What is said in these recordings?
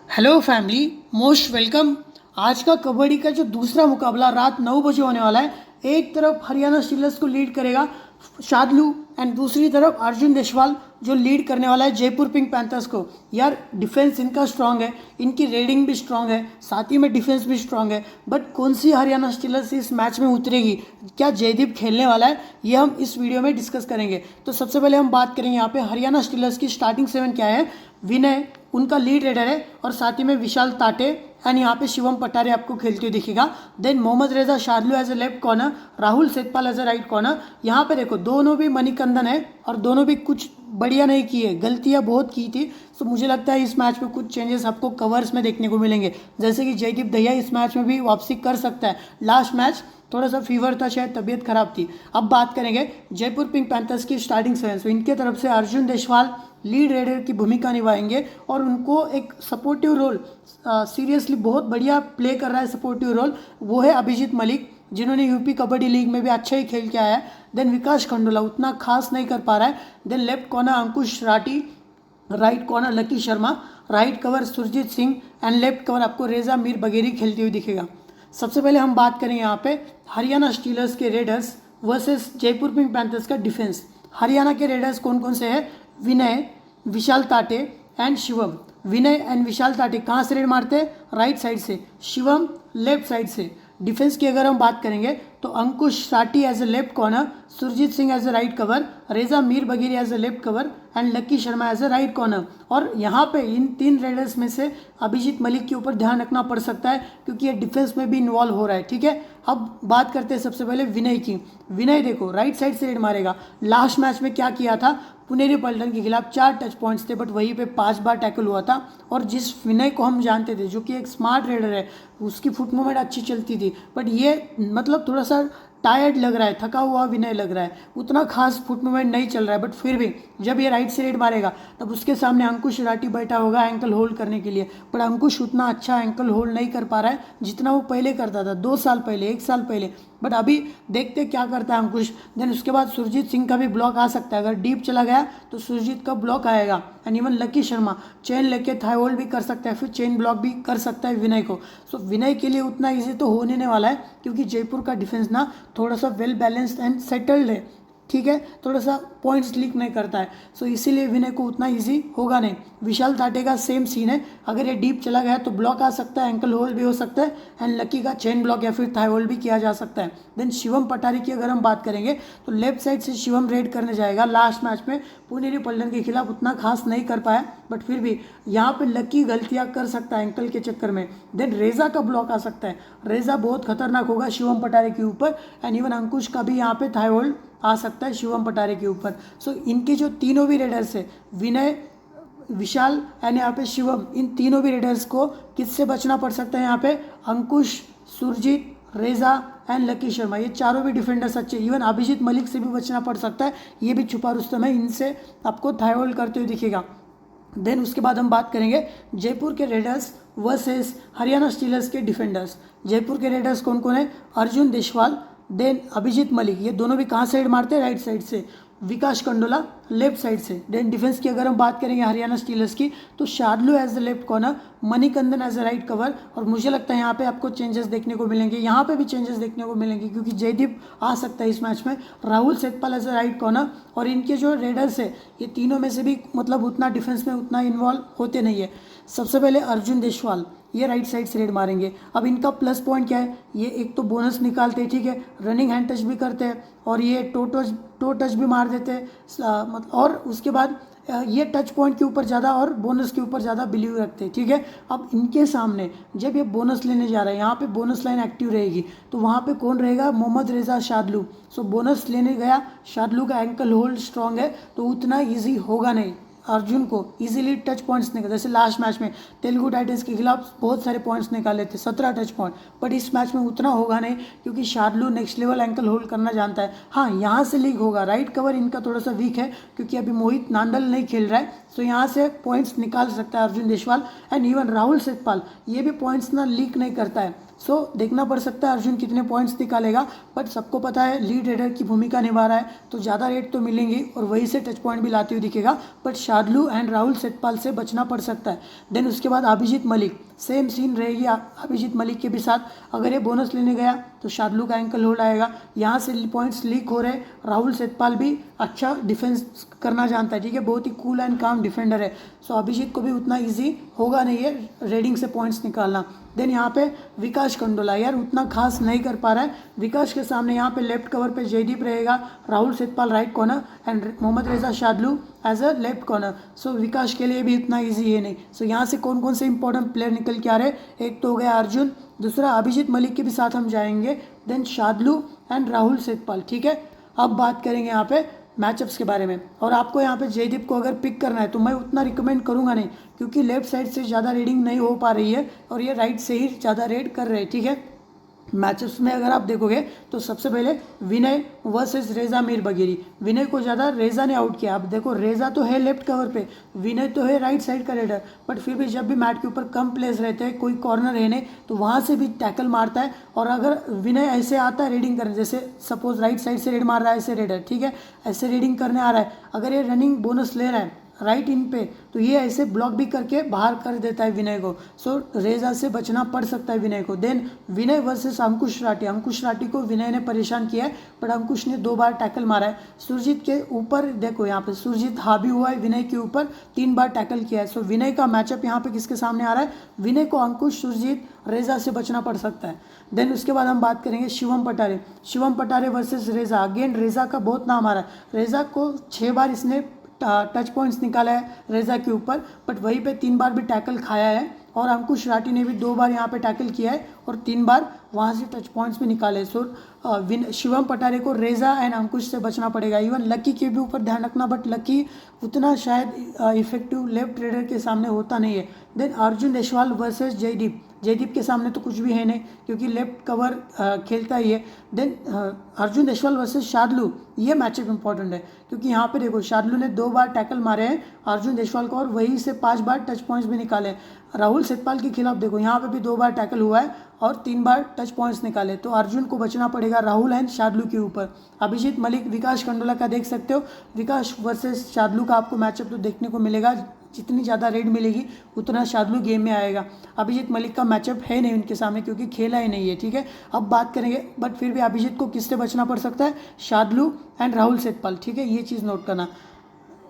Hello family, most welcome. आज का कबड्डी का जो दूसरा मुकाबला रात 9 बजे होने वाला है। एक तरफ हरियाणा स्टीलर्स को लीड करेगा शादलू एंड दूसरी तरफ अर्जुन देशवाल जो लीड करने वाला है जयपुर पिंक पैंथर्स को। यार डिफेंस इनका स्ट्रांग है, इनकी रेडिंग भी स्ट्रांग है, साथ ही में डिफेंस भी स्ट्रांग है। बट कौन सी हरियाणा स्टीलर्स इस मैच में उतरेगी, क्या जयदीप खेलने वाला है, ये हम इस वीडियो में डिस्कस करेंगे। तो सबसे पहले हम बात करेंगे यहाँ पे हरियाणा स्टीलर्स की स्टार्टिंग 7 क्या है। विनय उनका लीड रेडर है और साथ ही में विशाल ताटे एंड यहाँ पे शिवम पटारे आपको खेलते हुए दिखेगा। Then Mohammad Reza Shadloo as a left corner, Rahul Sethpal as a right corner. यहाँ पे देखो दोनों भी मणिकंदन है और दोनों भी कुछ बढ़िया नहीं किए, गलतियाँ बहुत की थी। तो मुझे लगता है इस मैच में कुछ चेंजेस आपको कवर्स में देखने को मिलेंगे, जैसे कि जयदीप दहिया इस मैच में भी वापसी कर सकता है। लास्ट मैच थोड़ा सा फीवर था, शायद तबीयत खराब थी। अब बात करेंगे जयपुर पिंक पैंथर्स की स्टार्टिंग 7। तो इनके तरफ से अर्जुन देशवाल लीड रेडर की भूमिका निभाएंगे और उनको एक सपोर्टिव रोल, सीरियसली बहुत बढ़िया प्ले कर रहा है सपोर्टिव रोल, वो है अभिजीत मलिक, जिन्होंने यूपी कबड्डी लीग में भी अच्छा ही खेल के आया है। देन विकास खंडोला उतना खास नहीं कर पा रहा है। Then left corner Ankush Rathi, right corner Lucky Sharma, right cover Surjeet Singh and left cover आपको रेजा मीर बगेरी खेलती हुई दिखेगा। सबसे पहले हम बात करें यहाँ पे हरियाणा स्टीलर्स के raiders versus Jaipur Pink Panthers का डिफेंस। हरियाणा के रेडर्स कौन कौन से हैं? विनय, विशाल ताटे एंड शिवम। विनय एंड विशाल ताटे कहाँ से रेड मारते हैं? राइट साइड से। शिवम लेफ्ट साइड से। डिफेंस की अगर हम बात करेंगे तो Ankush Sati as a left corner, Surjeet Singh as a right cover, Reza Mir Bagheri as a left cover and lucky Sharma as a right corner. और यहाँ पे इन तीन रेडर्स में से अभिजीत मलिक के ऊपर ध्यान रखना पड़ सकता है, क्योंकि ये डिफेंस में भी इन्वॉल्व हो रहा है। ठीक है, अब बात करते हैं सबसे पहले विनय की। विनय देखो राइट साइड से रेड मारेगा। लास्ट मैच में क्या किया था? पुनेरी पल्टन के खिलाफ 4 टच पॉइंट्स थे, बट वहीं पे 5 बार टैकल हुआ था। और जिस विनय को हम जानते थे, जो कि एक स्मार्ट रेडर है, उसकी फुट मूवमेंट अच्छी चलती थी, बट ये मतलब थोड़ा सा टायर्ड लग रहा है, थका हुआ विनय लग रहा है, उतना खास फुट मूवमेंट नहीं चल रहा है। बट फिर भी जब ये राइट से रेड मारेगा तब उसके सामने अंकुश राठी बैठा होगा एंकल होल्ड करने के लिए। पर अंकुश उतना अच्छा एंकल होल्ड नहीं कर पा रहा है जितना वो पहले करता था, 2 साल पहले, 1 साल पहले। बट अभी देखते क्या करता है अंकुश। देन उसके बाद सुरजीत सिंह का भी ब्लॉक आ सकता है, अगर डीप चला गया तो सुरजीत का ब्लॉक आएगा। And even lucky Sharma chain लेके थाई होल्ड भी कर सकता है, फिर चेन ब्लॉक भी कर सकता है विनय को। सो विनय के लिए उतना ईजी तो होने नहीं वाला है, क्योंकि जयपुर का डिफेंस ना थोड़ा सा वेल बैलेंस्ड एंड सेटल्ड है। ठीक है, थोड़ा सा पॉइंट्स लीक नहीं करता है, सो इसीलिए विनय को उतना इजी होगा नहीं। विशाल ताटे का सेम सीन है, अगर ये डीप चला गया तो ब्लॉक आ सकता है, एंकल होल्ड भी हो सकता है एंड लकी का चेन ब्लॉक या फिर थाई होल्ड भी किया जा सकता है। देन शिवम पटारी की अगर हम बात करेंगे तो लेफ्ट साइड से शिवम रेड करने जाएगा। लास्ट मैच में पुनेरी पल्टन के खिलाफ उतना खास नहीं कर पाया, बट फिर भी यहाँ पे लकी गलतियाँ कर सकता है एंकल के चक्कर में। देन रेजा का ब्लॉक आ सकता है, रेजा बहुत खतरनाक होगा शिवम पटारे के ऊपर एंड इवन अंकुश का भी यहाँ पे थाई होल्ड आ सकता है शिवम पटारे के ऊपर। सो इनके जो तीनों भी रेडर्स है, विनय, विशाल एंड यहाँ पे शिवम, इन तीनों भी रेडर्स को किससे बचना पड़ सकता है? यहाँ पे अंकुश, सुरजीत, रेजा एंड लकी शर्मा, ये चारों भी डिफेंडर्स अच्छे। इवन अभिजीत मलिक से भी बचना पड़ सकता है, ये भी छुपा रुस्तम है, इनसे आपको थाई होल्ड करते हुए दिखेगा। देन उसके बाद हम बात करेंगे जयपुर के रेडर्स वर्सेस हरियाणा स्टीलर्स के डिफेंडर्स। जयपुर के रेडर्स कौन कौन है? अर्जुन देशवाल, देन अभिजीत मलिक, ये दोनों भी कहाँ साइड मारते हैं? राइट साइड से। विकास कंडोला लेफ्ट साइड से। देन डिफेंस की अगर हम बात करेंगे हरियाणा स्टीलर्स की, तो Shadloo as the left corner, Manikandan as a right cover. और मुझे लगता है यहाँ पे आपको चेंजेस देखने को मिलेंगे, यहाँ पे भी चेंजेस देखने को मिलेंगे, क्योंकि जयदीप आ सकता है इस मैच में। Rahul Sethpal as a right corner, और इनके जो रेडर्स है ये तीनों में से भी मतलब उतना डिफेंस में उतना इन्वॉल्व होते नहीं है। सबसे पहले अर्जुन देशवाल, ये राइट साइड से रेड मारेंगे। अब इनका प्लस पॉइंट क्या है? ये एक तो बोनस निकालते हैं, ठीक है, रनिंग हैंड टच भी करते हैं और ये टो टच भी मार देते हैं, मतलब। और उसके बाद ये टच पॉइंट के ऊपर ज़्यादा और बोनस के ऊपर ज़्यादा बिलीव रखते हैं। ठीक है, अब इनके सामने जब ये बोनस लेने जा रहे हैं, यहाँ पे बोनस लाइन एक्टिव रहेगी, तो वहाँ पे कौन रहेगा? Mohammad Reza Shadloo. सो बोनस लेने गया, शादलू का एंकल होल्ड स्ट्रॉन्ग है, तो उतना ईजी होगा नहीं अर्जुन को इजीली टच पॉइंट्स निकाल। जैसे लास्ट मैच में तेलुगु टाइटंस के खिलाफ बहुत सारे पॉइंट्स निकाले थे, 17 टच पॉइंट, बट इस मैच में उतना होगा नहीं, क्योंकि Shadloo next level ankle hold करना जानता है। हाँ, यहाँ से लीक होगा, राइट कवर इनका थोड़ा सा वीक है, क्योंकि अभी मोहित नांदल नहीं खेल रहा है, सो यहाँ से पॉइंट्स निकाल सकता है अर्जुन देशवाल। एंड इवन राहुल सेठपाल ये भी पॉइंट्स ना लीक नहीं करता है। सो देखना पड़ सकता है अर्जुन कितने पॉइंट्स निकालेगा, बट सबको पता है लीड रेडर की भूमिका निभा रहा है तो ज़्यादा रेड तो मिलेंगी और वहीं से टच पॉइंट भी लाते हुए दिखेगा, बट शार्दुल एंड राहुल सेठपाल से बचना पड़ सकता है। देन उसके बाद अभिजीत मलिक, सेम सीन रहेगी अभिजीत मलिक के भी साथ। अगर ये बोनस लेने गया तो शार्दुल का एंकल होल्ड आएगा, यहाँ से पॉइंट्स लीक हो रहे। राहुल सेठपाल भी अच्छा डिफेंस करना जानता है, ठीक है, बहुत ही कूल एंड काम डिफेंडर है। सो अभिजीत को भी उतना ईजी होगा नहीं है रेडिंग से पॉइंट्स निकालना। देन यहाँ पे विकास कंडोला यार उतना खास नहीं कर पा रहा है। विकास के सामने यहाँ पे लेफ्ट कवर पे जयदीप रहेगा, Rahul Sethpal right corner and Mohammad Reza Shadloo as a left corner. So Vikas के लिए भी इतना ईजी है नहीं। सो यहाँ से कौन कौन से इंपॉर्टेंट प्लेयर निकल के आ रहे, एक तो हो गया अर्जुन, दूसरा अभिजीत मलिक के भी साथ हम जाएंगे, देन शार्दुल एंड राहुल सेठपाल, ठीक है। अब बात करेंगे यहाँ पे मैचअप्स के बारे में। और आपको यहाँ पे जयदीप को अगर पिक करना है तो मैं उतना रिकमेंड करूँगा नहीं, क्योंकि लेफ्ट साइड से ज़्यादा रेडिंग नहीं हो पा रही है और ये राइट से ही ज़्यादा रेड कर रहे हैं, ठीक है। मैचअप्स में अगर आप देखोगे तो सबसे पहले विनय वर्सेस रेजा मीर बगेरी। विनय को ज़्यादा रेजा ने आउट किया। अब देखो रेजा तो है लेफ्ट कवर पे, विनय तो है राइट साइड का रेडर, बट फिर भी जब भी मैट के ऊपर कम प्लेस रहते हैं, कोई कॉर्नर है नहीं, तो वहाँ से भी टैकल मारता है। और अगर विनय ऐसे आता है रेडिंग करने, जैसे सपोज राइट साइड से रेड मार रहा है ऐसे रेडर, ठीक है, ऐसे रेडिंग करने आ रहा है, अगर ये रनिंग बोनस ले रहा है राइट इन पे, तो ये ऐसे ब्लॉक भी करके बाहर कर देता है विनय को। सो रेजा से बचना पड़ सकता है विनय को। देन विनय वर्सेस अंकुश राठी। अंकुश राठी को विनय ने परेशान किया है, बट अंकुश ने 2 बार टैकल मारा है। सुरजीत के ऊपर देखो, यहाँ पे सुरजीत हावी हुआ है विनय के ऊपर, 3 बार टैकल किया है। सो विनय का मैचअप यहाँ पे किसके सामने आ रहा है, विनय को अंकुश सुरजीत रेजा से बचना पड़ सकता है। देन उसके बाद हम बात करेंगे शिवम पटारे। शिवम पटारे वर्सेस रेजा। अगेन रेजा का बहुत नाम आ रहा है। रेजा को 6 बार इसने टच पॉइंट्स निकाला है रेजा के ऊपर, बट वहीं पे 3 बार भी टैकल खाया है। और अंकुश राठी ने भी 2 बार यहाँ पे टैकल किया है और 3 बार वहाँ से टच पॉइंट्स भी निकाले। सो शिवम पटारे को रेजा एंड अंकुश से बचना पड़ेगा। इवन लकी के भी ऊपर ध्यान रखना, बट लकी उतना शायद इफेक्टिव लेफ्ट रेडर के सामने होता नहीं है। Then Arjun Deshwal versus Jaideep. जयदीप के सामने तो कुछ भी है नहीं, क्योंकि लेफ्ट कवर खेलता ही है। देन अर्जुन देशवाल वर्सेस शार्दुल, ये मैचअप इंपॉर्टेंट है, क्योंकि यहाँ पे देखो शार्दुल ने 2 बार टैकल मारे हैं अर्जुन देशवाल को और वहीं से 5 बार टच पॉइंट्स भी निकाले। राहुल सेठपाल के खिलाफ देखो यहाँ पे भी 2 बार टैकल हुआ है और 3 बार टच पॉइंट्स निकाले। तो अर्जुन को बचना पड़ेगा राहुल एंड शार्दुल के ऊपर। अभिजीत मलिक विकास कंडोला का देख सकते हो, विकास वर्सेस शार्दुल का आपको मैचअप तो देखने को मिलेगा। जितनी ज़्यादा रेड मिलेगी उतना शार्दुल गेम में आएगा। अभिजीत मलिक का मैचअप है नहीं उनके सामने, क्योंकि खेला ही नहीं है, ठीक है। अब बात करेंगे, बट फिर भी अभिजीत को किससे बचना पड़ सकता है, शार्दुल एंड राहुल सेठपाल, ठीक है, ये चीज़ नोट करना।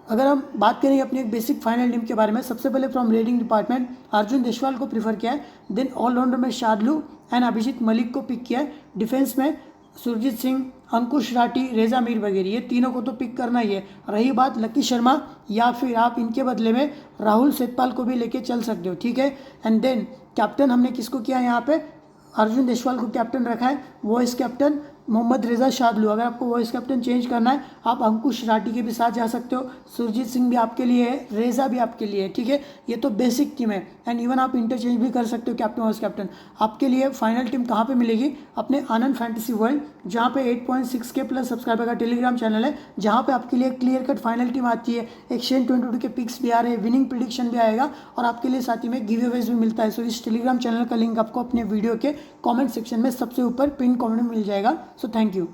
अगर हम बात करेंगे अपनी एक बेसिक फाइनल टीम के बारे में, सबसे पहले from raiding department Arjun Deshwal को प्रीफर किया है। देन ऑलराउंडर में शार्दुल एंड अभिजीत मलिक को पिक किया है। डिफेंस में सुरजीत सिंह, अंकुश राठी, रेजा मीर वगैरह, ये तीनों को तो पिक करना ही है। रही बात लकी शर्मा, या फिर आप इनके बदले में राहुल सेठपाल को भी लेके चल सकते हो, ठीक है। एंड देन कैप्टन हमने किसको किया यहाँ पे, अर्जुन देशवाल को कैप्टन रखा है। Vice captain Mohammad Reza Shardul. अगर आपको वॉइस कैप्टन चेंज करना है आप अंकुश राठी के भी साथ जा सकते हो। सुरजीत सिंह भी आपके लिए है, रेजा भी आपके लिए है, ठीक है। ये तो बेसिक टीम है। एंड इवन आप इंटरचेंज भी कर सकते हो कैप्टन वॉइस कैप्टन। आपके लिए फाइनल टीम कहाँ पे मिलेगी, अपने आनंद फैंटेसी वर्ल्ड, जहाँ पे 8.6K प्लस सब्सक्राइबर का टेलीग्राम चैनल है, जहाँ पे आपके लिए क्लियर कट फाइनल टीम आती है। एक्सचेंज 22 के पिक्स भी आ रहे हैं, विनिंग प्रिडिक्शन भी आएगा और आपके लिए साथ ही में गिव अवेज भी मिलता है। सो इस टेलीग्राम चैनल का लिंक आपको अपने वीडियो के कॉमेंट सेक्शन में सबसे ऊपर पिन कॉमेंट में मिल जाएगा। So thank you.